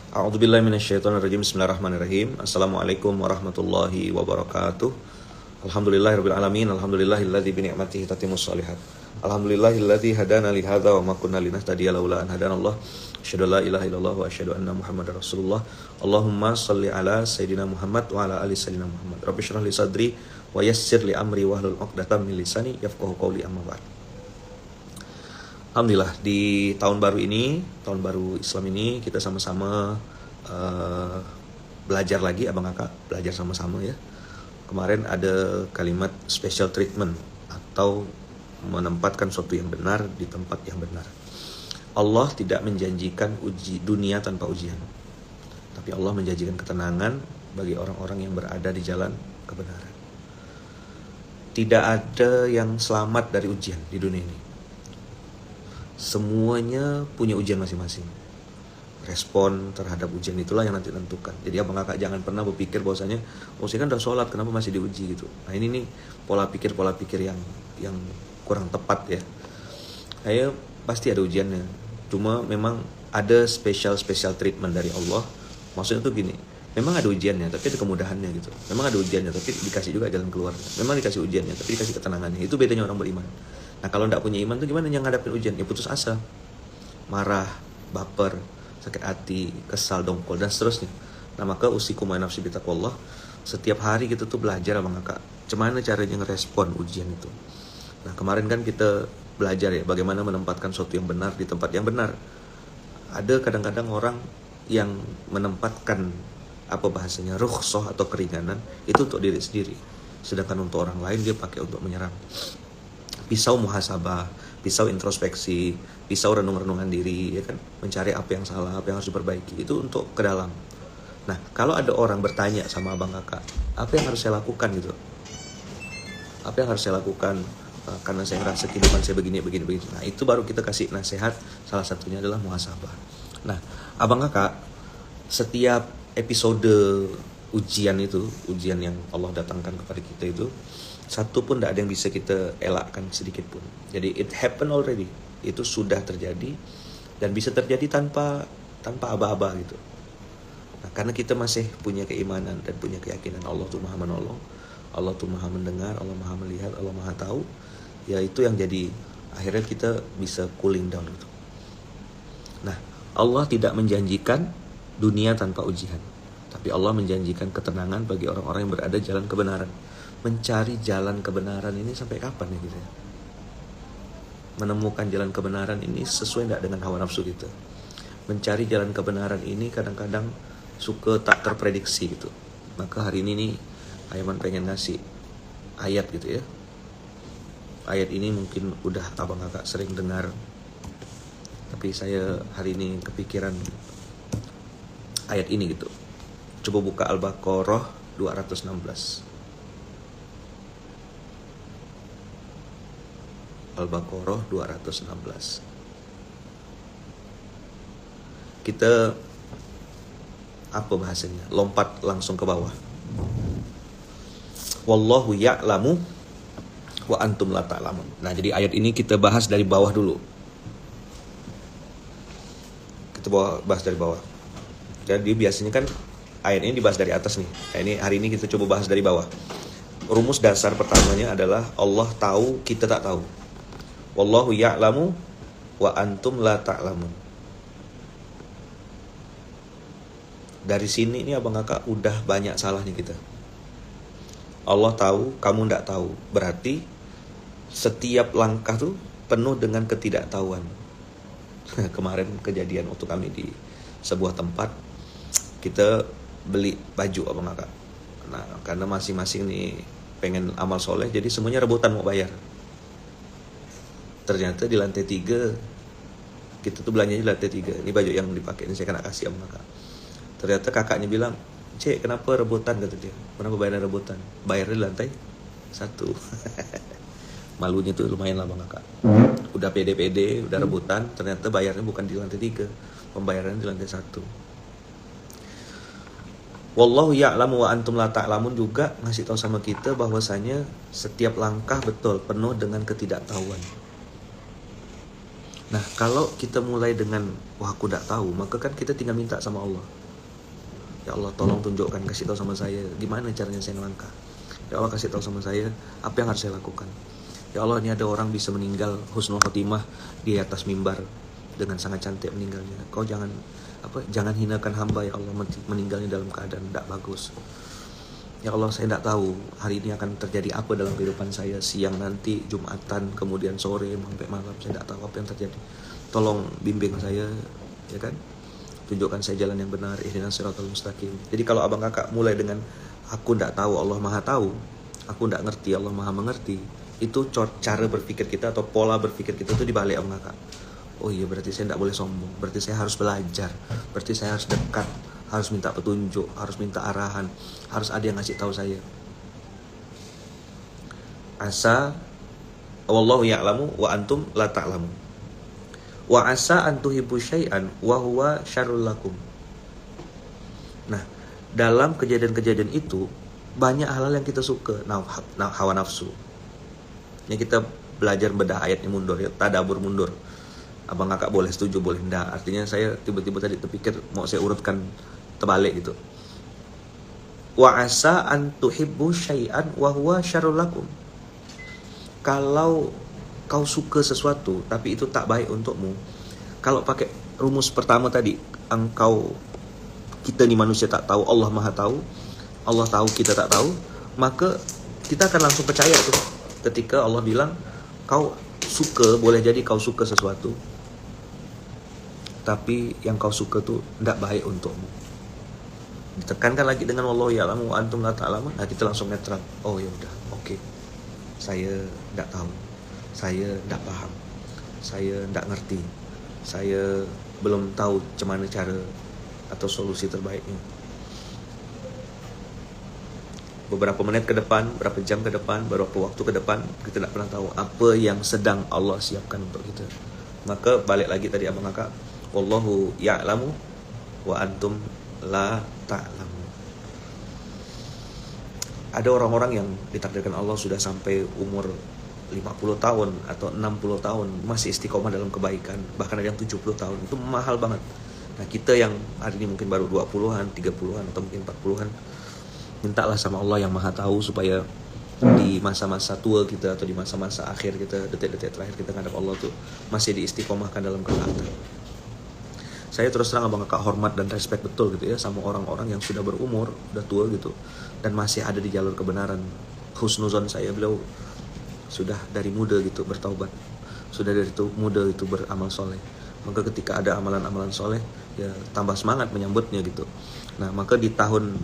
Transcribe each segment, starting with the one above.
A'udzubillahi minasyaitonirrajim. Bismillahirrahmanirrahim. Assalamualaikum warahmatullahi wabarakatuh. Alhamdulillahirabbil alamin. Alhamdulillahilladzi bi ni'matihi tatimmus shalihat. Alhamdulillahilladzi hadana li hadza wa ma kunna linahtadiya laula an hadanallah. Asyhadu an la ilaha illallah wa asyhadu anna Muhammadar Rasulullah. Allahumma shalli ala sayidina Muhammad wa ala ali sayidina Muhammad. Rabbi shrah li sadri wa yassir li amri wahlul 'uqdatam min lisani yafqahu qawli, amma ba'd. Alhamdulillah, di tahun baru ini, tahun baru Islam ini, kita sama-sama belajar lagi, abang kakak belajar sama-sama ya. Kemarin ada kalimat special treatment atau menempatkan sesuatu yang benar di tempat yang benar. Allah tidak menjanjikan dunia tanpa ujian, tapi Allah menjanjikan ketenangan bagi orang-orang yang berada di jalan kebenaran. Tidak ada yang selamat dari ujian di dunia ini. Semuanya punya ujian masing-masing. Respon terhadap ujian itulah yang nanti tentukan. Jadi abang kakak jangan pernah berpikir bahwasanya saya kan udah sholat, kenapa masih diuji gitu. Nah ini nih pola pikir yang kurang tepat ya. Kayak pasti ada ujiannya. Cuma memang ada special treatment dari Allah. Maksudnya tuh gini, memang ada ujiannya tapi ada kemudahannya gitu. Memang ada ujiannya tapi dikasih juga jalan keluar. Memang dikasih ujiannya tapi dikasih ketenangannya. Itu bedanya orang beriman. Nah kalau tidak punya iman tuh gimana yang ngadapin ujian? Ya putus asa, marah, baper, sakit hati, kesal, dongkol, dan seterusnya. Nah maka usikum wa nafsi bitaqwallah. Setiap hari kita tuh belajar abang kakak gimana caranya ngerespon ujian itu. Nah kemarin kan kita belajar ya bagaimana menempatkan sesuatu yang benar di tempat yang benar. Ada kadang-kadang orang yang menempatkan rukhsah atau keringanan itu untuk diri sendiri, sedangkan untuk orang lain dia pakai untuk menyerang. Pisau muhasabah, pisau introspeksi, pisau renung-renungan diri, ya kan, mencari apa yang salah, apa yang harus diperbaiki, itu untuk ke dalam. Nah, kalau ada orang bertanya sama abang kakak, apa yang harus saya lakukan gitu? Apa yang harus saya lakukan? Karena saya ngerasa kehidupan saya begini. Nah, itu baru kita kasih nasihat, salah satunya adalah muhasabah. Nah, abang kakak, setiap episode ujian yang Allah datangkan kepada kita itu, satu pun tidak ada yang bisa kita elakkan sedikit pun. Jadi it happened already, itu sudah terjadi dan bisa terjadi tanpa aba-aba gitu. Nah, karena kita masih punya keimanan dan punya keyakinan Allah tuh maha menolong, Allah tuh maha mendengar, Allah maha melihat, Allah maha tahu. Ya itu yang jadi akhirnya kita bisa cooling down gitu. Nah, Allah tidak menjanjikan dunia tanpa ujian, tapi Allah menjanjikan ketenangan bagi orang-orang yang berada di jalan kebenaran. Mencari jalan kebenaran ini sampai kapan ya gitu ya? Menemukan jalan kebenaran ini sesuai tidak dengan hawa nafsu kita. Mencari jalan kebenaran ini kadang-kadang suka tak terprediksi gitu. Maka hari ini nih Ayaman pengen ngasih ayat gitu ya. Ayat ini mungkin udah abang kakak sering dengar, tapi saya hari ini kepikiran ayat ini gitu. Coba buka Al-Baqarah 216. Al-Baqarah 216. Kita apa bahasanya? Lompat langsung ke bawah. Wallahu ya'lamu wa antum la ta'lamun. Nah, jadi ayat ini kita bahas dari bawah dulu. Kita bahas dari bawah. Jadi biasanya kan ayat ini dibahas dari atas nih. Nah, hari ini kita coba bahas dari bawah. Rumus dasar pertamanya adalah Allah tahu, kita tak tahu. Wallahu ya'lamu wa antum la ta'lamun. Dari sini ini abang kakak udah banyak salahnya kita. Allah tahu, kamu tidak tahu. Berarti setiap langkah tuh penuh dengan ketidaktahuan. Kemarin kejadian waktu kami di sebuah tempat, kita beli baju abang kakak. Nah, karena masing-masing nih pengen amal soleh, jadi semuanya rebutan mau bayar. Ternyata di lantai 3, kita tuh belanjanya di lantai 3. Ini baju yang dipakai, ini saya kena kasih sama kakak. Ternyata kakaknya bilang, "Cek, kenapa rebutan?" kata dia. "Kenapa bayarnya rebutan?" "Bayarnya di lantai 1." Malunya tuh lumayan lah bang kakak. Udah pede, udah rebutan, ternyata bayarnya bukan di lantai 3, pembayarannya di lantai 1. Wallahu ya'lamu wa antum la ta'lamun juga ngasih tahu sama kita bahwasanya setiap langkah betul penuh dengan ketidaktahuan. Nah, kalau kita mulai dengan wah aku tidak tahu, maka kan kita tinggal minta sama Allah. Ya Allah tolong tunjukkan, kasih tahu sama saya gimana caranya saya ngelangkah. Ya Allah kasih tahu sama saya apa yang harus saya lakukan. Ya Allah, ini ada orang bisa meninggal husnul khotimah di atas mimbar dengan sangat cantik meninggalnya. Kau jangan hinakan hamba ya Allah, meninggalnya dalam keadaan tidak bagus. Ya Allah, saya tidak tahu hari ini akan terjadi apa dalam kehidupan saya, siang nanti, Jumatan, kemudian sore sampai malam, saya tidak tahu apa yang terjadi. Tolong bimbing saya, ya kan? Tunjukkan saya jalan yang benar, ihdinas siratal mustaqim. Jadi kalau abang kakak mulai dengan aku tidak tahu, Allah Maha tahu, aku tidak ngerti, Allah Maha mengerti, itu cara berpikir kita atau pola berpikir kita itu dibalik abang kakak. Oh iya, berarti saya tidak boleh sombong, berarti saya harus belajar, berarti saya harus dekat, harus minta petunjuk, harus minta arahan, harus ada yang ngasih tahu saya. Asa wallahu ya'lamu wa antum la ta'lamu. Wa asa an tuhibbu syai'an wa huwa syarrul lakum. Nah, dalam kejadian-kejadian itu banyak hal-hal yang kita suka, hawa nafsu. Ini kita belajar bedah ayatnya mundur ya, tadabur mundur. Abang kakak boleh setuju, boleh enggak. Artinya saya tiba-tiba tadi terpikir mau saya urutkan terbalik gitu. Wa asa an tuhibbu syai'an wa huwa syarrul lakum. Kalau kau suka sesuatu tapi itu tak baik untukmu, kalau pakai rumus pertama tadi, kita ni manusia tak tahu, Allah Maha tahu, Allah tahu, kita tak tahu, maka kita akan langsung percaya tuh. Ketika Allah bilang kau suka, boleh jadi kau suka sesuatu tapi yang kau suka tuh tidak baik untukmu. Ditekankan lagi dengan wallahu ya'lamu wa antum la ta'lamun. Nah, kita langsung netral. Oh ya udah, oke. Saya tidak tahu. Saya tidak paham. Saya tidak ngerti. Saya belum tahu gimana cara atau solusi terbaiknya. Beberapa menit ke depan, berapa jam ke depan, beberapa waktu ke depan, kita tidak pernah tahu apa yang sedang Allah siapkan untuk kita. Maka balik lagi tadi abang kakak, wallahu ya'lamu wa antum la ta'lamu. Ada orang-orang yang ditakdirkan Allah sudah sampai umur 50 tahun atau 60 tahun masih istiqomah dalam kebaikan, bahkan ada yang 70 tahun. Itu mahal banget. Nah, kita yang hari ini mungkin baru 20-an, 30-an atau mungkin 40-an, mintalah sama Allah yang Maha tahu supaya di masa-masa tua kita atau di masa-masa akhir kita, detik-detik terakhir kita ngadap Allah tuh masih diistiqomahkan dalam ketaatan. Saya terus terang abang kakak hormat dan respect betul gitu ya sama orang-orang yang sudah berumur, udah tua gitu dan masih ada di jalur kebenaran. Husnuzon saya, beliau sudah dari muda gitu bertaubat, sudah dari muda itu beramal soleh. Maka ketika ada amalan-amalan soleh, ya tambah semangat menyambutnya gitu. Nah, maka di tahun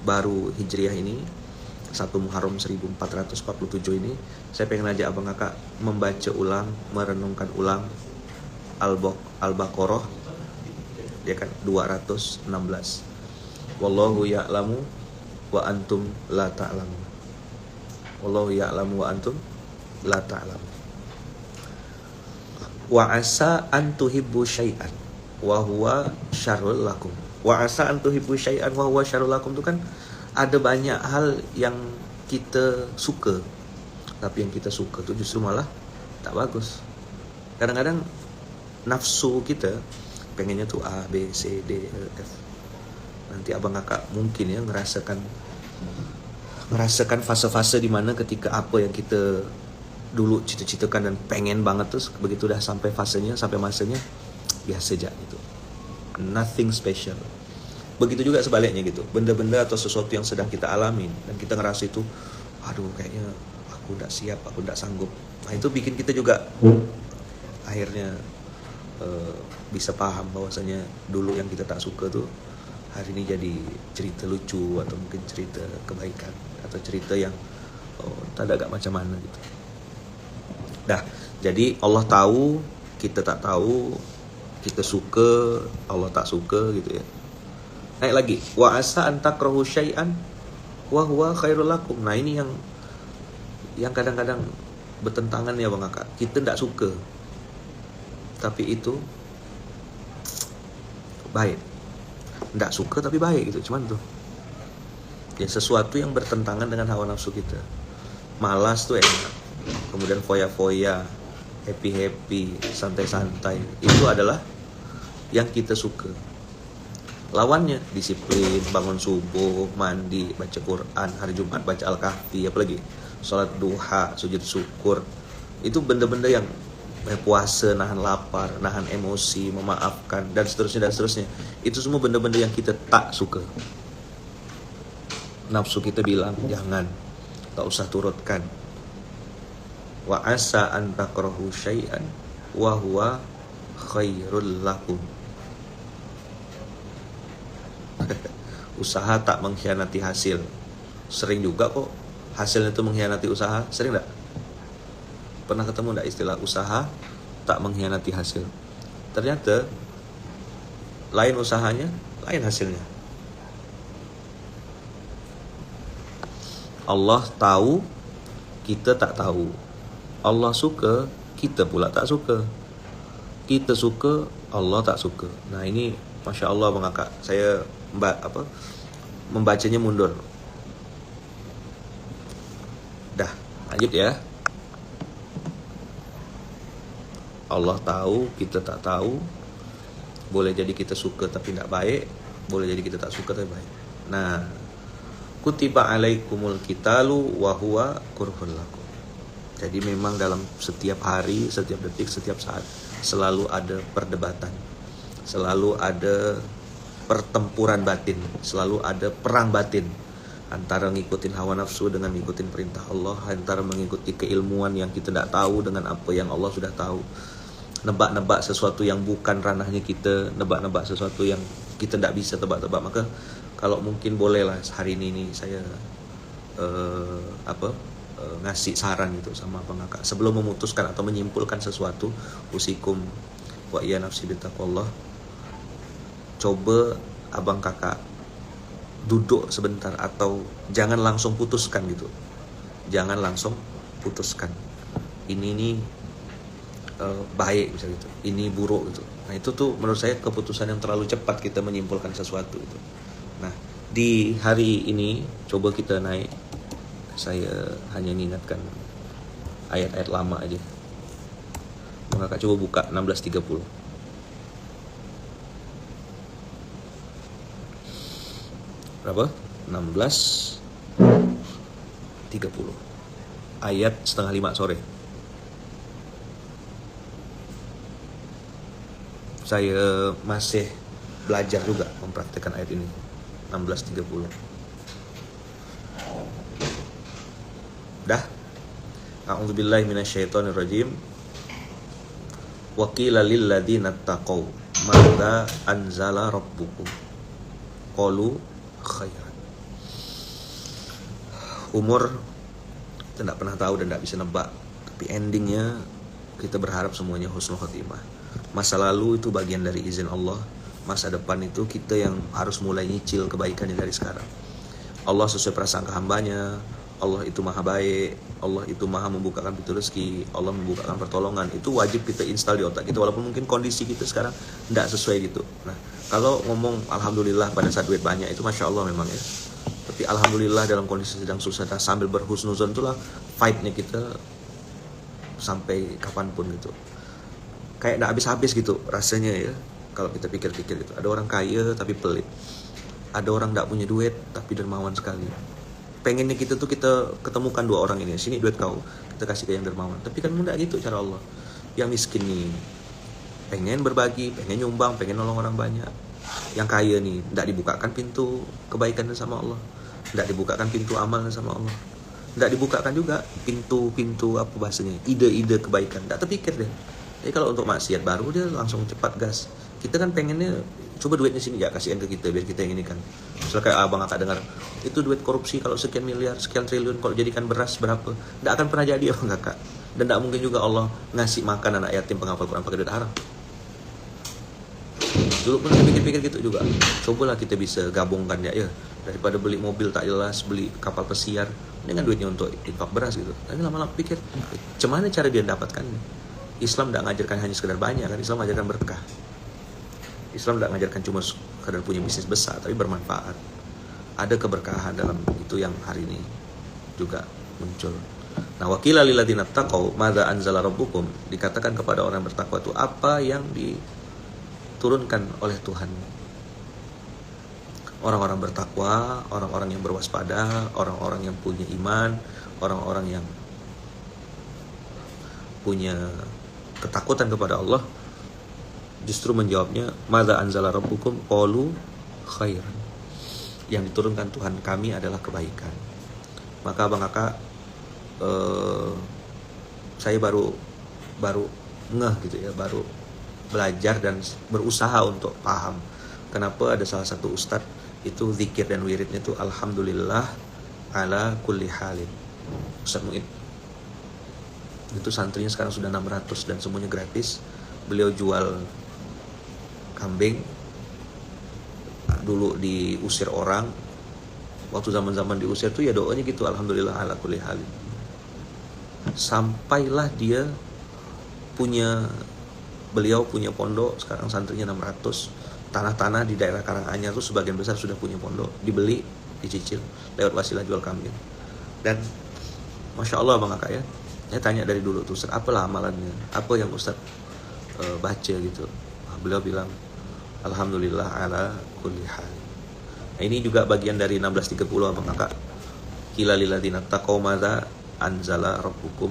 baru Hijriah ini, 1 Muharram 1447 ini, saya pengen aja abang kakak membaca ulang, merenungkan ulang Al-Baqarah, ya kan, 216. Wallahu ya'lamu wa antum la ta'lamu. Wallahu ya'lamu wa antum la ta'lamu. Wa asa an tuhibbu syai'an wa huwa syarrul lakum. Wa asa an tuhibbu syai'an wa huwa syarrul lakum itu kan ada banyak hal yang kita suka, tapi yang kita suka itu justru malah tak bagus. Kadang-kadang nafsu kita pengennya tuh A, B, C, D, E, F. Nanti abang kakak mungkin ya ngerasakan fase-fase di mana ketika apa yang kita dulu cita-citakan dan pengen banget tuh begitu udah sampai fasenya, sampai masanya biasa aja gitu. Nothing special. Begitu juga sebaliknya gitu. Benda-benda atau sesuatu yang sedang kita alamin dan kita ngerasa itu, aduh kayaknya aku tidak siap, aku tidak sanggup. Nah, itu bikin kita juga akhirnya bisa paham bahwasanya dulu yang kita tak suka tuh hari ini jadi cerita lucu atau mungkin cerita kebaikan atau cerita yang tak ada agak macam mana gitu. Dah, jadi Allah tahu, kita tak tahu, kita suka, Allah tak suka gitu ya. Naik lagi, wa asa an takrahu syai'an wa huwa khairul lakum. Nah, ini yang kadang-kadang bertentangan ya Bang Kakak. Kita tak suka, tapi itu baik. Tidak suka tapi baik gitu. Cuman tuh ya sesuatu yang bertentangan dengan hawa nafsu kita. Malas tuh enak, kemudian foya-foya, happy-happy, santai-santai, itu adalah yang kita suka. Lawannya disiplin, bangun subuh, mandi, baca Quran, hari Jumat baca Al-Kahfi, apalagi sholat duha, sujud syukur. Itu benda-benda yang puasa, nahan lapar, nahan emosi, memaafkan, dan seterusnya dan seterusnya. Itu semua benda-benda yang kita tak suka. Nafsu kita bilang jangan, tak usah turutkan. Wa asa an takrahu syai'an wa huwa khairul lakum. Usaha tak mengkhianati hasil. Sering juga kok hasilnya itu mengkhianati usaha. Sering gak? Pernah ketemu gak istilah usaha tak mengkhianati hasil? Ternyata lain usahanya, lain hasilnya. Allah tahu, kita tak tahu. Allah suka, kita pula tak suka. Kita suka, Allah tak suka. Nah ini Masya Allah Bang Kakak, saya membacanya mundur. Dah, lanjut ya. Allah tahu, kita tak tahu. Boleh jadi kita suka tapi tidak baik, boleh jadi kita tak suka tapi baik. Nah, kutiba alaikumul qitalu wa huwa kurhun lakum. Jadi memang dalam setiap hari, setiap detik, setiap saat selalu ada perdebatan, selalu ada pertempuran batin, selalu ada perang batin antara ngikutin hawa nafsu dengan ngikutin perintah Allah, antara mengikuti keilmuan yang kita tidak tahu dengan apa yang Allah sudah tahu, nebak-nebak sesuatu yang bukan ranahnya kita, nebak-nebak sesuatu yang kita tidak bisa tebak-tebak. Maka kalau mungkin bolehlah hari ini saya ngasih saran gitu sama Abang Kakak sebelum memutuskan atau menyimpulkan sesuatu, usikum wa iya nafsi bitaqwallah. Coba Abang Kakak duduk sebentar atau jangan langsung putuskan gitu. Jangan langsung putuskan. Ini baik misalnya gitu. Ini buruk gitu. Nah, itu tuh menurut saya keputusan yang terlalu cepat kita menyimpulkan sesuatu gitu. Nah, di hari ini coba kita naik. Saya hanya mengingatkan ayat-ayat lama aja. Abang Kakak coba buka 16:30. Berapa? 16:30. Ayat 4:30 sore. Saya masih belajar juga mempraktikkan ayat ini. 16:30. Dah. A'udzubillahi minasyaitonirrajim. Wa qila lil ladzina taqaw madza anzala rabbukum qalu khairan. Umur kita tidak pernah tahu dan tidak bisa nebak, tapi endingnya kita berharap semuanya husnul khotimah. Masa lalu itu bagian dari izin Allah, masa depan itu kita yang harus mulai nyicil kebaikannya dari sekarang. Allah sesuai prasangka hambanya, Allah itu maha baik, Allah itu maha membukakan pintu rezeki, Allah membukakan pertolongan. Itu wajib kita install di otak kita, walaupun mungkin kondisi kita sekarang tidak sesuai gitu. Nah, kalau ngomong alhamdulillah pada saat duit banyak itu Masya Allah memang ya. Tapi alhamdulillah dalam kondisi sedang susah dan sambil berhusnuzon itulah fight-nya kita sampai kapanpun gitu. Kayak tidak habis-habis gitu rasanya ya. Kalau kita pikir-pikir gitu. Ada orang kaya tapi pelit. Ada orang tidak punya duit tapi dermawan sekali. Pengennya kita tuh kita ketemukan dua orang ini. Sini duit kau, kita kasih ke yang dermawan. Tapi kan tidak gitu cara Allah. Yang miskin nih pengen berbagi, pengen nyumbang, pengen nolong orang banyak. Yang kaya nih tidak dibukakan pintu kebaikannya sama Allah, tidak dibukakan pintu amalnya sama Allah, tidak dibukakan juga pintu-pintu apa bahasanya, ide-ide kebaikan, tidak terpikir deh. Jadi kalau untuk maksiat baru dia langsung cepat gas. Kita kan pengennya coba duitnya sini ya kasihin ke kita biar kita yang ini kan. Misalnya kayak Abang Kakak dengar itu duit korupsi kalau sekian miliar, sekian triliun, kalau jadikan beras berapa, tidak akan pernah jadi Abang Kakak. Dan tidak mungkin juga Allah ngasih makan anak yatim penghafal Quran pakai duit haram. Dulu pun saya pikir-pikir gitu juga. Cobalah kita bisa gabungkan ya, daripada beli mobil tak jelas, beli kapal pesiar, dengan duitnya untuk infak beras gitu. Tapi lama-lama pikir, gimana cara dia dapatkan? Islam tidak mengajarkan hanya sekedar banyak kan, Islam mengajarkan berkah. Islam tidak mengajarkan cuma sekedar punya bisnis besar, tapi bermanfaat. Ada keberkahan dalam itu yang hari ini juga muncul. Nah, wakila lil ladzina taqaw madza anzala rabbukum, dikatakan kepada orang bertakwa itu apa yang diturunkan oleh Tuhan. orang-orang bertakwa, orang-orang yang berwaspada, orang-orang yang punya iman, orang-orang yang punya ketakutan kepada Allah, justru menjawabnya, madza anzala rabbukum qalu khairan. Yang diturunkan Tuhan kami adalah kebaikan. Maka Bang Kakak, saya baru ngeh gitu ya, baru belajar dan berusaha untuk paham kenapa ada salah satu ustadz itu zikir dan wiridnya itu alhamdulillah ala kulli halin. Ustadz Muid itu santrinya sekarang sudah 600 dan semuanya gratis. Beliau jual kambing, dulu diusir orang, waktu zaman-zaman diusir tuh ya doanya gitu, alhamdulillah ala kulli halin. Sampailah dia beliau punya pondok, sekarang santrinya 600. Tanah-tanah di daerah Karanganyar tuh sebagian besar sudah punya pondok, dibeli, dicicil lewat wasilah jual kambing. Dan Masya Allah Bang Kakak ya, saya tanya dari dulu tuh, Ustaz, apalah amalannya, apa yang Ustaz baca gitu. Beliau bilang alhamdulillah ala kulli hal. Nah, ini juga bagian dari 1630 Bang Kakak. Qila lil ladzina taqaw madza anzala rabbukum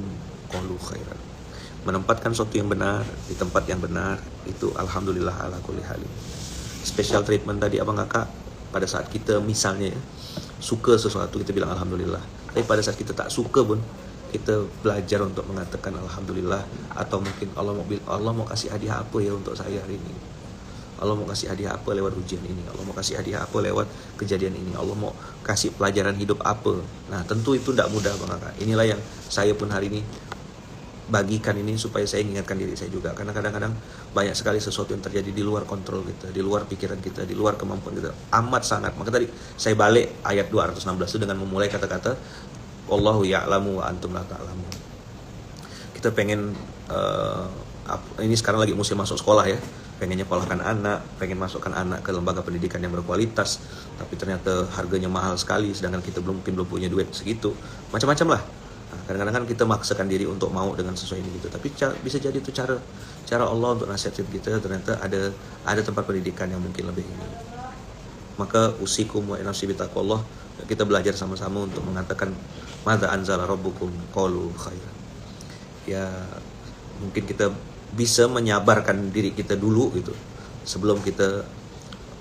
qalu khairan. Menempatkan sesuatu yang benar di tempat yang benar itu alhamdulillah ala kulli hal. Special treatment tadi Abang Kakak, pada saat kita misalnya ya, suka sesuatu kita bilang alhamdulillah. Tapi pada saat kita tak suka pun kita belajar untuk mengatakan alhamdulillah. Atau mungkin Allah mau kasih hadiah apa ya untuk saya hari ini, Allah mau kasih hadiah apa lewat ujian ini, Allah mau kasih hadiah apa lewat kejadian ini, Allah mau kasih pelajaran hidup apa. Nah tentu itu tidak mudah Bang Kakak. Inilah yang saya pun hari ini bagikan ini supaya saya ingatkan diri saya juga, karena kadang-kadang banyak sekali sesuatu yang terjadi di luar kontrol kita, di luar pikiran kita, di luar kemampuan kita, amat sangat. Maka tadi saya balik ayat 216 itu dengan memulai kata-kata wallahu ya'lamu wa antum la ta'lamun. Kita pengen ini sekarang lagi musim masuk sekolah ya, pengen nyekolahkan anak, pengen masukkan anak ke lembaga pendidikan yang berkualitas, tapi ternyata harganya mahal sekali, sedangkan kita belum punya duit segitu, macam-macam lah. Nah, kadang-kadang kan kita maksakan diri untuk mau dengan sesuai ini gitu, tapi bisa jadi itu cara Allah untuk nasihatin kita, ternyata ada tempat pendidikan yang mungkin lebih ini. Maka usikum wa nafsi bitaqwallah, kita belajar sama-sama untuk mengatakan madza anzala rabbukum qalu khairan. Ya mungkin kita bisa menyabarkan diri kita dulu gitu sebelum kita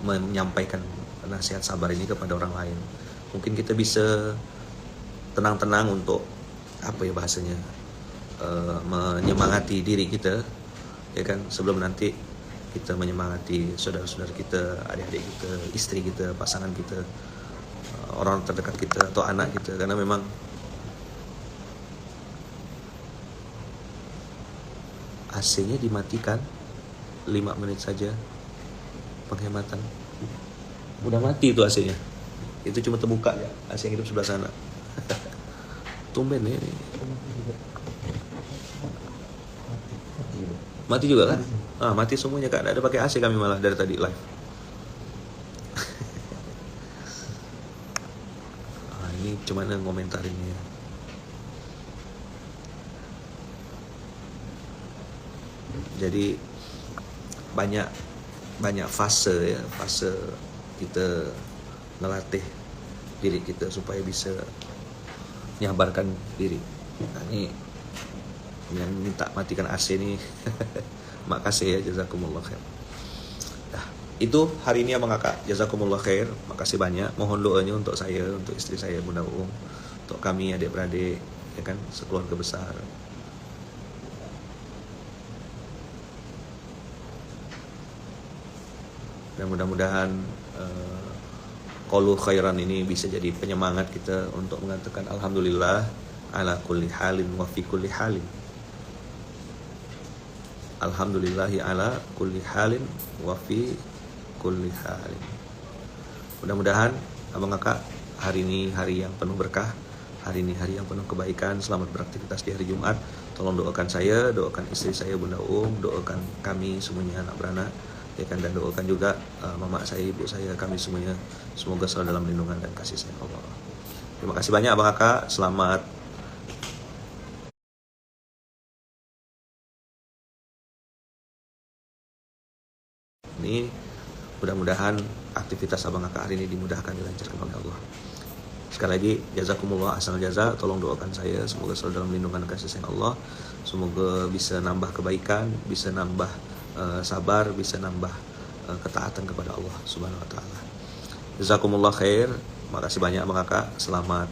menyampaikan nasihat sabar ini kepada orang lain. Mungkin kita bisa tenang-tenang untuk apa ya bahasanya, menyemangati diri kita ya kan, sebelum nanti kita menyemangati saudara-saudara kita, adik-adik kita, istri kita, pasangan kita, orang terdekat kita atau anak kita. Karena memang AC-nya dimatikan 5 menit saja penghematan. Udah mati itu AC-nya. Itu cuma terbuka ya, AC yang hidup sebelah sana. Tumben ya ini. Mati juga kan? Mati semuanya Kak. Ada pakai AC kami malah dari tadi live. Ini cuman ngomentarinnya. Jadi banyak fase ya, fase kita ngelatih diri kita supaya bisa menyabarkan diri. Nah, ini yang minta matikan AC nih. Makasih ya, jazakumullah khair. Nah, itu hari ini Abang Kakak, jazakumullah khair. Makasih banyak. Mohon doanya untuk saya, untuk istri saya Bunda Uung, untuk kami adik-beradik ya kan, sekeluarga besar. Dan mudah-mudahan qalu khairan ini bisa jadi penyemangat kita untuk mengatakan alhamdulillah ala kulli halin wa fi kulli halin. Alhamdulillahi ala kulli halin wa fi kulli halin. Mudah-mudahan Abang Kakak hari ini hari yang penuh berkah, hari ini hari yang penuh kebaikan. Selamat beraktivitas di hari Jumat. Tolong doakan saya, doakan istri saya Bunda Uung, doakan kami semuanya anak beranak ya kan, dan doakan juga mama saya, ibu saya, kami semuanya semoga selalu dalam lindungan dan kasih sayang Allah. Terima kasih banyak Abang Kakak. Selamat ini, mudah-mudahan aktivitas abang kakak hari ini dimudahkan, dilancarkan oleh Allah. Sekali lagi, jazakumullah asal jaza. Tolong doakan saya, semoga selalu dalam lindungan kasih sayang Allah. Semoga bisa nambah kebaikan, bisa nambah sabar, bisa nambah ketaatan kepada Allah Subhanahu wa taala. Jazakumullah khair. Makasih banyak Bang Kakak. Selamat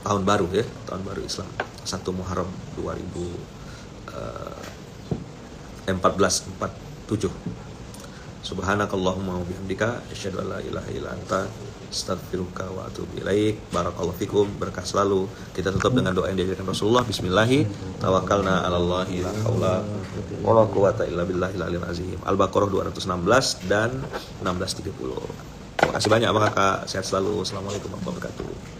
tahun baru ya, tahun baru Islam 1 Muharram 1447. Subhanakallahumma wa bihamdika asyhadu an la ilaha illa anta astaghfiruka wa atubu ilaik. Barakallahu fikum, berkah selalu. Kita tutup dengan doa yang diajarkan Rasulullah. Bismillahi tawakkalna 'alallahi la haula wala quwata illa billahil aliyil azim. Al-Baqarah 216 dan 1630. Terima kasih banyak Bang Kakak. Sehat selalu. Assalamualaikum warahmatullahi wabarakatuh.